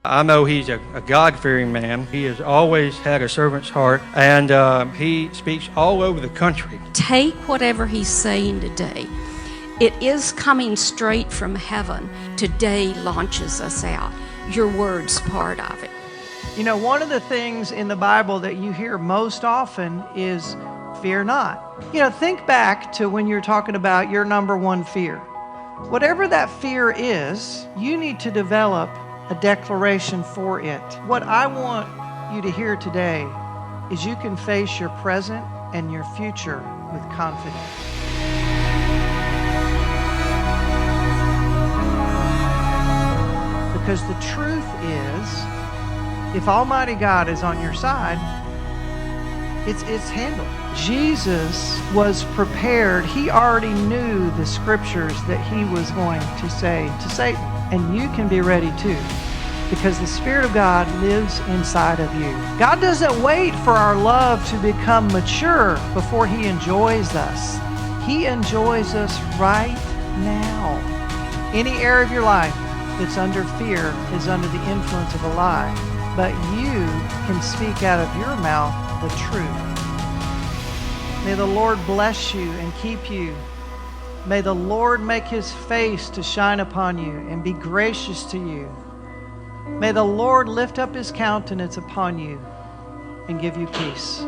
I know he's a God-fearing man. He has always had a servant's heart, and he speaks all over the country. Take whatever he's saying today. It is coming straight from heaven. Today launches us out. Your word's part of it. You know, one of the things in the Bible that you hear most often is fear not. You know, think back to when you're talking about your number one fear. Whatever that fear is, you need to develop a declaration for it. What I want you to hear today is you can face your present and your future with confidence. Because the truth is, if Almighty God is on your side, it's handled. Jesus was prepared. He already knew the scriptures that he was going to say to Satan. And you can be ready too, because the Spirit of God lives inside of you. God doesn't wait for our love to become mature before he enjoys us. He enjoys us right now. Any area of your life that's under fear is under the influence of a lie. But you can speak out of your mouth the truth. May the Lord bless you and keep you. May the Lord make his face to shine upon you and be gracious to you. May the Lord lift up his countenance upon you and give you peace.